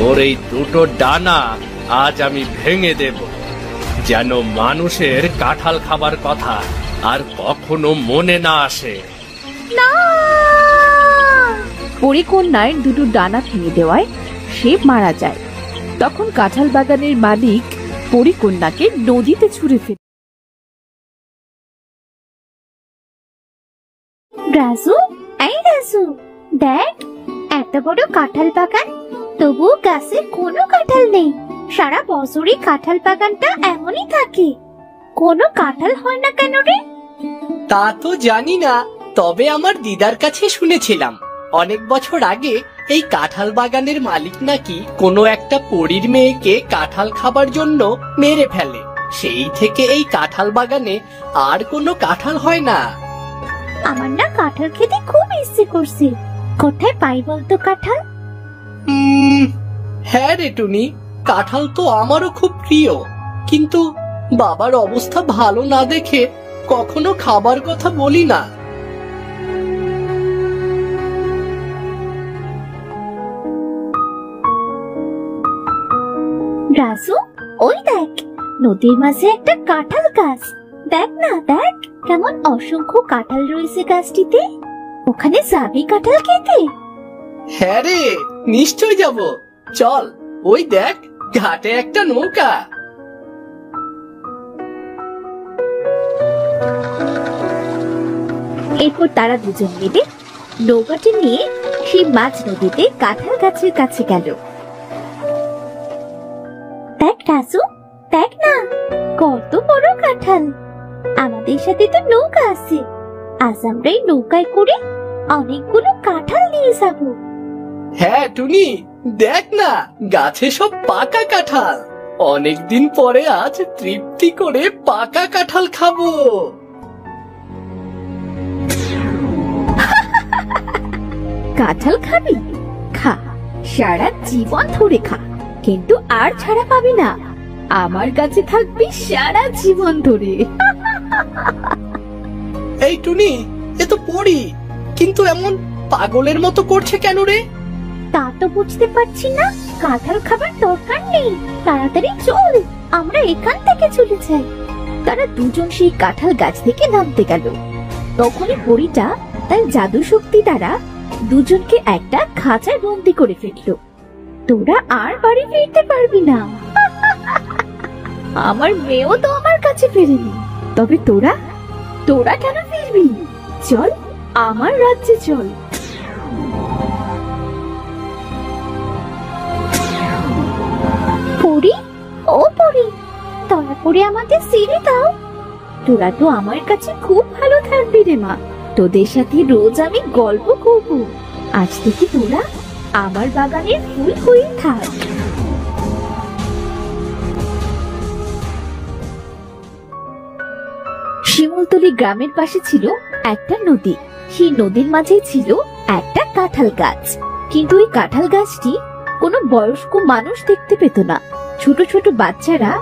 তোর এই দুটো ডানা আজ আমি ভেঙে দেব, যেন মানুষের কাঁঠাল খাবার কথা আর কখনো মনে না আসে। না! পরীকন্যার দুটো ডানা ভেঙে দেওয়ায় সে মারা যায়। তখন কাঁঠাল বাগানের মালিক পরীকন্যাকে নদীতে ছুঁড়ে ফেলে। রাজু, এই রাজু, দেখ এত বড় কাঁঠাল বাগান, তবু গাছে কোনো কাঁঠাল নেই। সারা বছরই কাঁঠাল বাগানটা এমনই থাকে, কোনো কাঁঠাল হয় না কেন রে? তা তো জানি না, তবে আমার দিদার কাছে শুনেছিলাম অনেক বছর আগে এই কাঁঠাল বাগানের মালিক নাকি কোনো একটা পরীর মেয়েকে কাঁঠাল খাবার জন্য মেরে ফেলে। সেই থেকে এই কাঁঠাল বাগানে আর কোনো কাঁঠাল হয় না। আমার না কাঁঠাল খেতে খুব ইচ্ছে করছে, কোথায় পাই বলতো কাঁঠাল? হ্যাঁ রে টুনি, কাঁঠাল তো আমারও খুব প্রিয়, কিন্তু বাবার অবস্থা ভালো না দেখে কখনো খাবার কথা বলি না। রাজু, ওই দেখ নদীর মাঝে একটা কাঁঠাল গাছ। দেখ না, দেখ কেমন অসংখ্য কাঁঠাল রয়েছে গাছটিতে। ওখানে যাবি কাঁঠাল খেতে? হ্যাঁ রে, নিশ্চয় যাব। চল, ওই দেখ ঘাটে একটা নৌকা। এরপর তারা দুজন মিলে নৌকাটি নিয়ে সেই মাঝ নদীতে কাঁঠাল গাছের কাছে গেল। দেখ রাজু, দেখ না কত বড় কাঁঠাল। আমাদের সাথে তো নৌকা আছে, আজ আমরা এই নৌকায় করে অনেকগুলো কাঁঠাল নিয়ে যাব। হ্যাঁ টুনি, দেখ না গাছে সব পাকা কাঁঠাল। অনেকদিন পরে আজ তৃপ্তি করে পাকা কাঁঠাল খাবো। কাঁঠাল খাবি? খা, সারা জীবন ধরে খা, কিন্তু আর ছাড়া পাবি না। আমার কাছে থাকবি সারা জীবন ধরে। এই টুনি, এ তো পড়ি, কিন্তু এমন পাগলের মতো করছে কেন রে? তা তো বুঝতে পারছি না। কাঁঠাল খাবার দরকার নেই, তাড়াতাড়ি চল, আমরা এখান থেকে চলে যাই। তারা দুজন সেই কাঁঠাল গাছ থেকে নামতে গেল। তখনই পরীটা তার জাদু শক্তি দ্বারা দুজনকে একটা খাঁচায় বন্দি করে ফেললো। তোরা আর বাড়ি ফিরতে পারবি না। আমার মেয়েও তো আমার কাছে ফেরেনি, তবে তোরা তোরা কেন ফিরবি? চল, আমার রাজ্যে চল। পরি, ও পরি, দয়া করে আমাদের ছেড়ে দাও। তোরা তো আমার কাছে খুব ভালো থাকবি রে মা, তোদের সাথে রোজ আমি গল্প করব। আজ থেকে তোরা আমার বাগানের ফুল হয়ে থাক। শিমুলতলি গ্রামের পাশে ছিল একটা নদী। সেই নদীর মাঝে ছিল একটা কাঁঠাল গাছ, কিন্তু এই কাঁঠাল গাছটি কোনো বয়স্ক মানুষ দেখতে পেত না। ছোট ছোট বাচ্চারা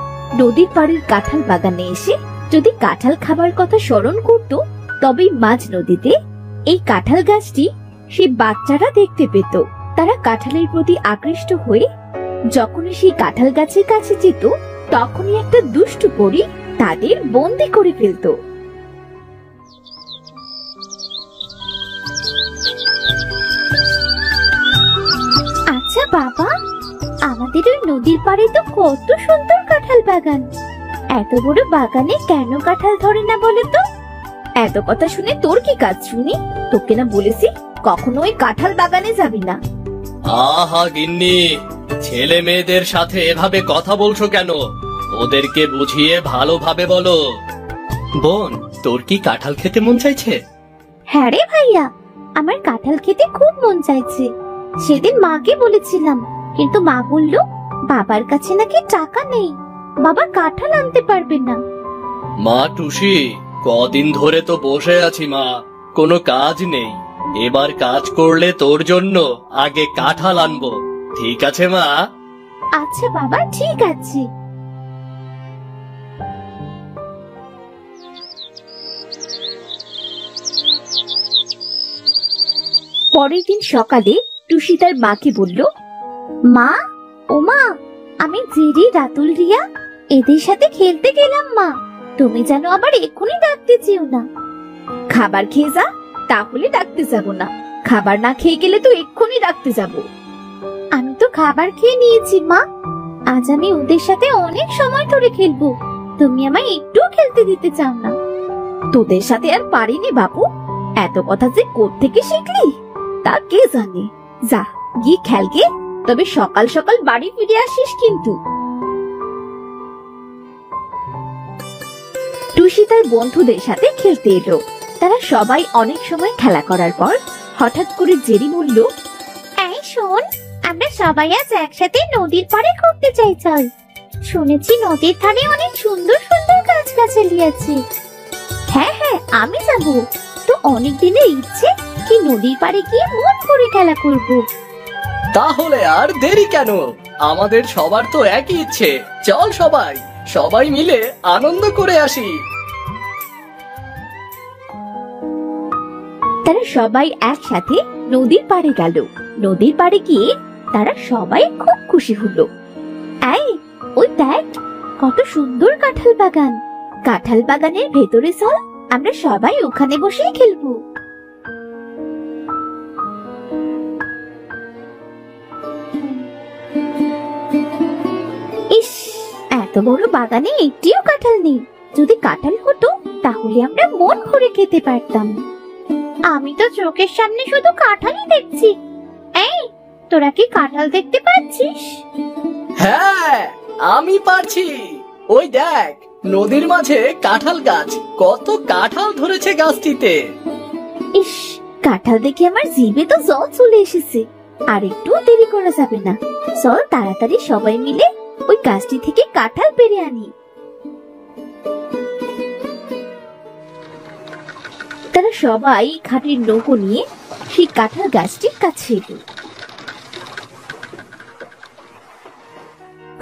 নদীর পাড়ের কাঁঠাল বাগানে এসে যদি কাঁঠাল খাবার কথা স্মরণ করত, তবেই মাঝ নদীতে এই কাঁঠাল গাছটি সেই বাচ্চারা দেখতে পেত। তারা কাঁঠালের প্রতি আকৃষ্ট হয়ে যখনই সেই কাঁঠাল গাছের কাছে যেত, তখনই একটা দুষ্টু পরী তাদের বন্দি করে ফেলত। আচ্ছা বাবা, আমাদের ওই নদীর পাড়ে তো কত সুন্দর কাঁঠাল বাগান, এত বড় বাগানে কেন কাঁঠাল ধরে না বলে তো? এত কথা শুনে তোর কি কাজ শুনি? তোকে না বলেছি কখনো ওই কাঁঠাল বাগানে যাবি না। আহা গিন্নি, ছেলে মেয়েদের সাথে এভাবে কথা বলছো কেন? ওদেরকে বুঝিয়ে ভালোভাবে বলো। বোন, তোর কি কাঁঠাল খেতে মন চাইছে? হ্যাঁ রে ভাইয়া, আমার কাঁঠাল খেতে খুব মন চাইছে। সেদিন মাকে বলেছিলাম, কিন্তু মা বলল বাবার কাছে নাকি টাকা নেই, বাবা কাঁঠাল আনতে পারবে না। মা টুসি, কদিন ধরে তো বসে আছি মা, কোনো কাজ নেই। এবার কাজ করলে তোর জন্য আগে কাঁঠাল আনবো, ঠিক আছে মা? আচ্ছা বাবা, ঠিক আছে। পরের দিন সকালে টুসি তার মাকে বলল, মা, ওমা, আমি জেরি, রাতুল, রিয়া এদের সাথে খেলতে গেলাম মা। তুমি যেন আবার এক্ষুনি ডাকতে চেও না। খাবার খেয়ে যা, তাহলে ডাকতে যাব না। খাবার না খেয়ে গেলে তো এক্ষুনি ডাকতে যাব। আমি তো খাবার খেয়ে নিয়েছি মা। আজ আমি ওদের সাথে অনেক সময় ধরে খেলবো। তুমি আমায় একটু খেলতে দিতে চাও না। তোদের সাথে আর পারিনি বাবু। এত কথা যে কোত্থেকে শিখলি তা কে জানে। যা গিয়ে খেলগে, তবে সকাল সকাল বাড়ি ফিরে আসিস কিন্তু। টুসি তার বন্ধুদের সাথে খেলতে এলো। তারা সবাই অনেক সময় খেলা করার পর হঠাৎ করে জেরি বলল, এই শোন, আমরা সবাই আজ একসাথে নদীর পাড়ে ঘুরতে চাই, চল। শুনেছি নদীর ধারে অনেক সুন্দর সুন্দর গাছগাছালি আছে। হ্যাঁ হ্যাঁ, আমি যাব। তো অনেক দিনের ইচ্ছে কি নদীর পাড়ে গিয়ে মন করে খেলা করব। তাহলে আর দেরি কেন? আমাদের সবার তো একই ইচ্ছে। চল সবাই সবাই মিলে আনন্দ করে আসি। তারা সবাই একসাথে নদীর পাড়ে গেল। নদীর পাড়ে গিয়ে তারা সবাই খুব খুশি হলো। এই, ওই দেখ কত সুন্দর কাঁঠাল বাগান। কাঁঠাল বাগানের ভেতরে চল, আমরা সবাই ওখানে বসেই খেলবো। ইস, এত বড় বাগানে একটিও কাঁঠাল নেই। যদি কাঁঠাল হতো তাহলে আমরা মন ভরে খেতে পারতাম। আমি তো চোখের সামনে শুধু কাঁঠালই দেখছি। এই, তোরা কি কাঁঠাল দেখতে পাচ্ছিস? হ্যাঁ, আমি পারছি। ওই দেখ, নদীর মাঝে কাঁঠাল গাছ। কত কাঁঠাল ধরেছে গাছটিতে। ইস, কাঁঠাল দেখে আমার জিভে তো জল চলে এসেছে। আর একটু দেরি করা যাবে না। চল তাড়াতাড়ি সবাই মিলে ওই গাছটি থেকে কাঁঠাল পেড়ে আনি। তারা সবাই খাটের নৌকো নিয়ে সেই কাঁঠাল গাছটির কাছে এলো।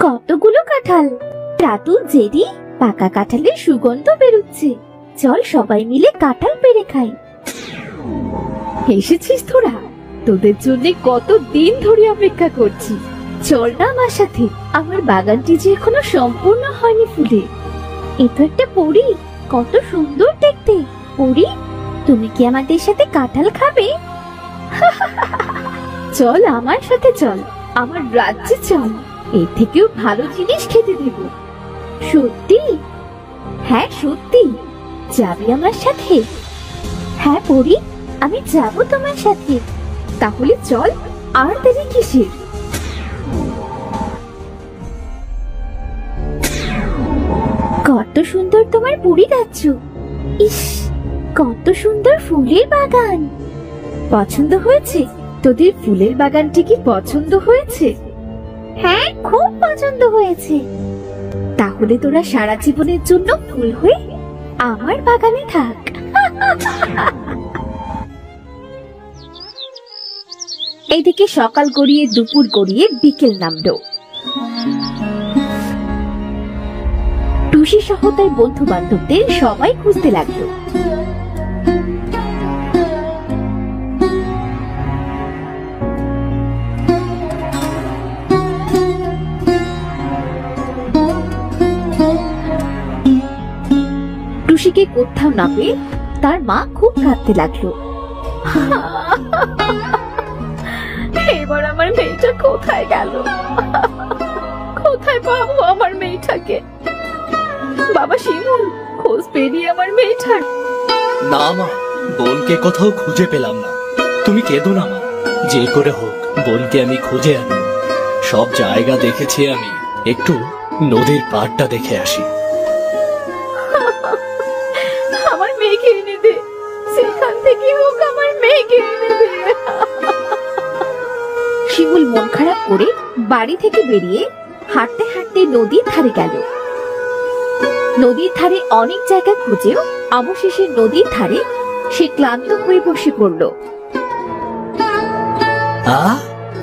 কতগুলো কাঁঠাল! রাতুল, জেরি, পাকা কাঁঠালের সুগন্ধ বেরোচ্ছে। চল সবাই মিলে কাঁঠাল পেড়ে খাই। এসেছিস তোরা? তোদের জন্য কত দিন ধরে অপেক্ষা করছি। চল না আমার সাথে। আমার বাগানটি যে এখনো সম্পূর্ণ হয়নি ফুলে। এ তো একটা পরী, কত সুন্দর দেখতে। পরী, তুমি কি আমাদের সাথে কাঁঠাল খাবে? চল আমার সাথে, চল আমার রাজ্যে চল। এর থেকেও ভালো জিনিস খেতে দেব। সত্যি? হ্যাঁ সত্যি। যাবি আমার সাথে? হ্যাঁ পরী, আমি যাব তোমার সাথে। তাহলে চল, আর দেরি কিসের? কত সুন্দর তোমার পুরী রাজ্য। ইস, কত সুন্দর ফুলের বাগান। পছন্দ হয়েছে? তোদের ফুলের বাগানটি কি পছন্দ হয়েছে? হ্যাঁ, খুব পছন্দ হয়েছে। তাহলে তোরা সারা জীবনের জন্য ফুল হয়ে আমার বাগানে থাক। এইদিকে সকাল গড়িয়ে দুপুর গড়িয়ে বিকেল নামলো। টুসি সহ তার বন্ধু বান্ধবদের সবাই খুঁজতে লাগলো। টুসিকে কোথাও না পেয়ে তার মা খুব কাঁদতে লাগলো। এবার আমার মেয়েটা কোথায় গেল? কোথায় পাবো আমার মেয়েটাকে? বাবা শিমুল, খোঁজ পেলি আমার মেয়েটার? না মা, বোনকে কোথাও খুঁজে পেলাম না। তুমি কেঁদো না মা, যে করে হোক বোনকে আমি খুঁজে আনবো। সব জায়গা দেখেছি আমি, একটু নদীর পাড়টা দেখে আসি। আমার মেয়েকে এনে দে, সেখান থেকে হোক আমার মেয়েকে এনে দে। শিমুল মন খারাপ করে বাড়ি থেকে বেরিয়ে হাঁটতে হাঁটতে নদীর ধারে গেল। নদীর ধারে অনেক জায়গা খুঁজেও অবশেষে নদীর ধারে সে ক্লান্ত হয়ে বসে পড়ল।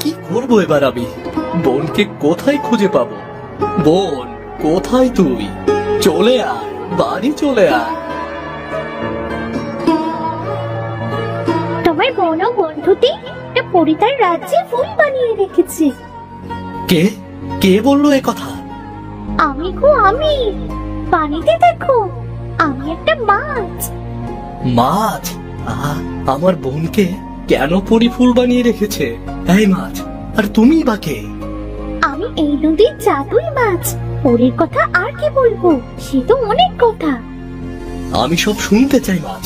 কি করবো এবার আমি? বোনকে কোথায় খুঁজে পাবো? বোন, কোথায় তুই? চলে আয়, বাড়ি চলে আয়। তোমার বোন ও বন্ধুটি পরী তার রাজ্যে ফুল বানিয়ে রেখেছে। কে? কে বললো এ কথা? আমি গো আমি, পানিতে দেখো, আমি একটা মাছ। মাছ? আমার বোনকে কেন পরি ফুল বানিয়ে রেখেছে এই মাছ? আর তুমি বা কে? আমি এই নদীর জাদুই মাছ। পরীর কথা আর কি বলবো, সে তো অনেক কথা। আমি সব শুনতে চাই মাছ,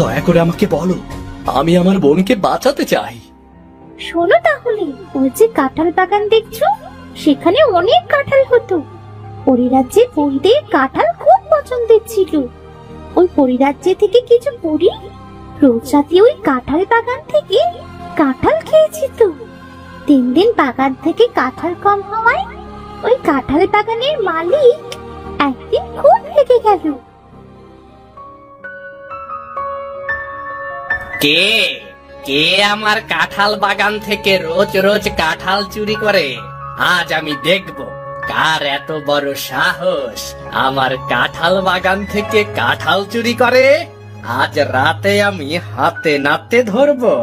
দয়া করে আমাকে বলো, আমি আমার বোনকে বাঁচাতে চাই। শোনো তাহলে, ওই যে কাঁঠাল বাগান দেখছো, সেখানে অনেক কাঁঠাল হতো। পরিরাজ্যে পরীদের কাঁঠাল খুব পছন্দের ছিল। ওই পরিরাজ্যে থেকে কিছু পরী রোজ রাতে ওই কাঁঠাল বাগান থেকে কাঁঠাল খেয়েছি। তো দিন দিন বাগান থেকে কাঁঠাল কম হওয়ায় ওই কাঁঠাল বাগানের মালিক একদিন খুব রেগে গেল। কে কে আমার কাঁঠাল বাগান থেকে রোজ রোজ কাঁঠাল চুরি করে? আজ আমি দেখব কার এত বড় সাহস আমার কাঁঠাল বাগান থেকে কাঁঠাল চুরি করে। আজ রাতে আমি হাতে নাতে ধরবো।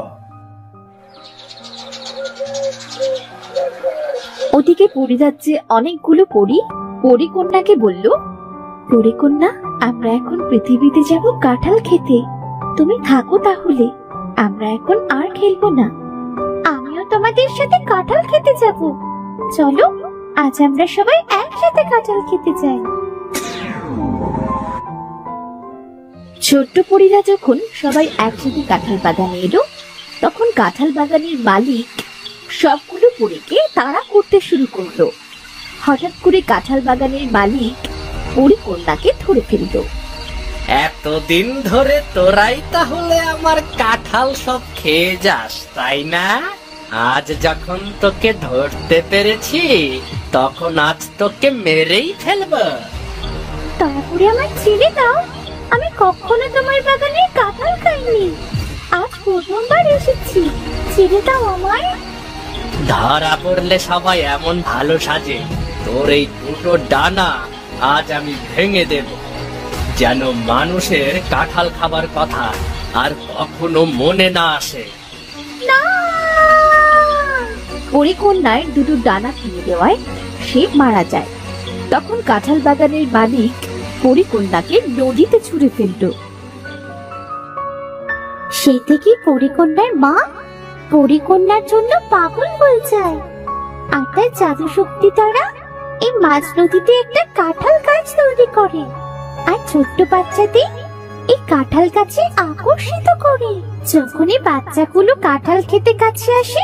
ওদিকে পরিরাজ্যে অনেকগুলো পরী পরীকন্যাকে বলল, পরীকন্যা, আমরা এখন পৃথিবীতে যাব কাঁঠাল খেতে, তুমি থাকো তাহলে, আমরা এখন আর খেলবো না। আমিও তোমাদের সাথে কাঁঠাল খেতে যাব। চলো, আজ আমরা সবাই একসাথে কাঁঠাল খেতে যাই। ছোট্ট পরীরা যখন সবাই একসাথে কাঁঠাল বাগানে এলো, তখন কাঁঠাল বাগানের মালিক সবগুলো পরীকে তাড়া করতে শুরু করলো। হঠাৎ করে কাঁঠাল বাগানের মালিক পরীকন্যাকে ধরে ফেললো। এতদিন ধরে তোরাই তাহলে আমার কাঁঠাল সব খেয়ে যাস, তাই না? আজ যখন তোকে ধরতে পেরেছি, তখন আজ তোকে মেরেই ফেলবো। তারপরে আমার ছেড়ে দাও, আমি কখনো তোমার বাগানের কাঁঠাল খাইনি, আজ প্রথমবার এসেছি, ছেড়ে দাও আমায়। ধরা পড়লে সবাই এমন ভালো সাজে, তোর এই দুটো ডানা আজ আমি ভেঙে দেব, যেন মানুষের কাঁঠাল খাবার কথা আর কখনো মনে না আসে। না! পরীকন্যার দুটো ডানা ভেঙে দেওয়ায় সে মারা যায়। তখন কাঁঠাল বাগানের মালিক পরীকন্যাকে নদীতে ছুঁড়ে ফেললো। সে থেকে পরীকন্যার মা পরীকন্যার জন্য পাগল হয়ে যায়, আর তার জাদু শক্তি দ্বারা এই মাঝ নদীতে একটা কাঁঠাল গাছ তৈরি করে, আর ছোট্ট বাচ্চাদের এই কাঁঠাল গাছে আকর্ষিত করে। যখনই বাচ্চাগুলো কাঁঠাল খেতে কাছে আসে,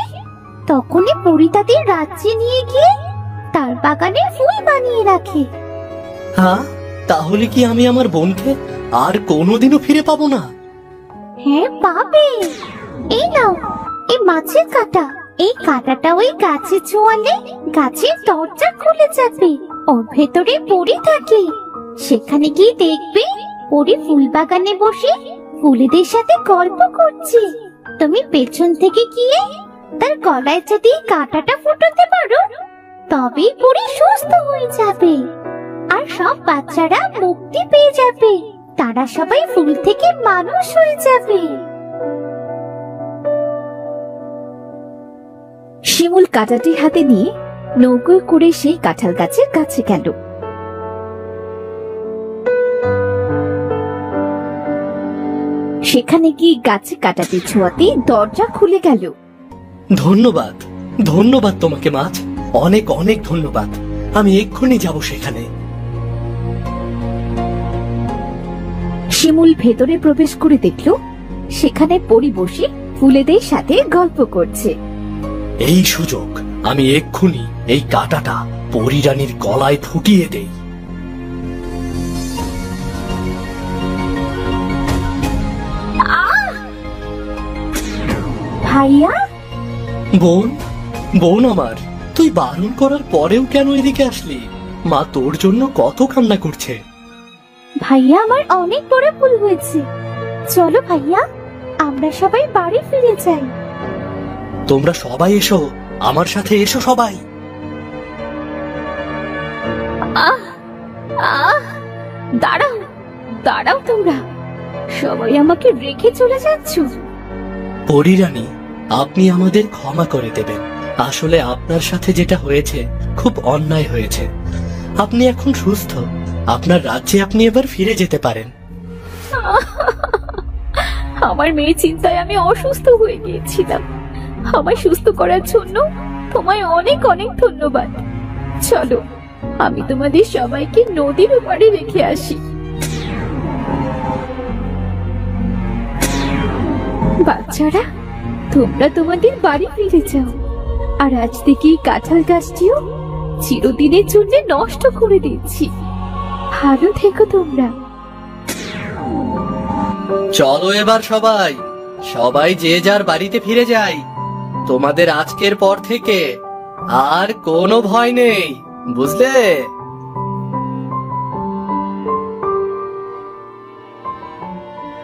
তখনই পরী তাদের রাজ্যে নিয়ে গিয়ে তার বাগানে ফুল বানিয়ে রাখে। হ্যাঁ, তাহলে কি আমি আমার বোনকে আর কোনোদিনও ফিরে পাবো না? হ্যাঁ, পাবে। এই নাও, এই মাছের কাঁটা, এই কাঁটাটা ওই গাছে ছোঁয়ালে গাছের দরজা খুলে যাবে, ওর ভেতরে পরী থাকে। সেখানে গিয়ে দেখবে পরী ফুল বাগানে বসে ফুলেদের সাথে গল্প করছে। তুমি পেছন থেকে গিয়ে তার গলায় যদি কাঁটাটা ফুটাতে পারো, তবেই পরী সুস্থ হয়ে যাবে, আর সব বাচ্চারা মুক্তি পেয়ে যাবে, তারা সবাই ফুল থেকে মানুষ হয়ে যাবে। শিমুল কাঁটাটি হাতে নিয়ে নৌকোয় করে সেই কাঁঠাল গাছের কাছে গেল। সেখানে গিয়ে গাছে কাঁটাটি ছোঁয়াতে দরজা খুলে গেল। ধন্যবাদ, ধন্যবাদ তোমাকে মাছ, অনেক অনেক ধন্যবাদ। আমি এক্ষুনি যাব সেখানে। শিমুল ভেতরে প্রবেশ করে দেখল সেখানে পরী বসে ফুলেদের সাথে গল্প করছে। এই সুযোগ, আমি এক্ষুনি এই কাঁটাটা পরী রানীর গলায় ফুটিয়ে দেই। ভাইয়া, বোন, বোন আমার, তুই বারণ করার পরেও কেন এদিকে আসলি? মা তোর জন্য কত কান্না করছে। ভাইয়া, আমার অনেক বড় ভুল হয়েছে, চলো ভাইয়া, আমরা সবাই বাড়ি ফিরে যাই। তোমরা সবাই এসো, আমার সাথে এসো সবাই। দাঁড়াও, দাঁড়াও, তোমরা সবাই আমাকে রেখে চলে যাচ্ছ? পরী রানী, আপনি আমাদের ক্ষমা করে দেবেন। আসলে আপনার সাথে যেটা হয়েছে খুব অন্যায় হয়েছে। আপনি এখন সুস্থ, আপনার রাজ্যে আপনি এবার ফিরে যেতে পারেন। আমার মেয়ে চিন্তায় আমি অসুস্থ হয়ে গিয়েছিলাম। আমায় সুস্থ করার জন্য তোমায় অনেক অনেক ধন্যবাদ। চলো, আমি তোমাদের সবাইকে নদীর ওপারে রেখে আসি। বাচ্চারা, তোমরা তোমাদের বাড়ি ফিরে যাও। আর আজ থেকে এই কাঁঠাল গাছটিও চিরদিনের জন্য নষ্ট করে দিচ্ছি। ভালো থেকো তোমরা। চলো এবার সবাই সবাই যে যার বাড়িতে ফিরে যাই। তোমাদের আজকের পর থেকে আর কোনো ভয় নেই, বুঝলে?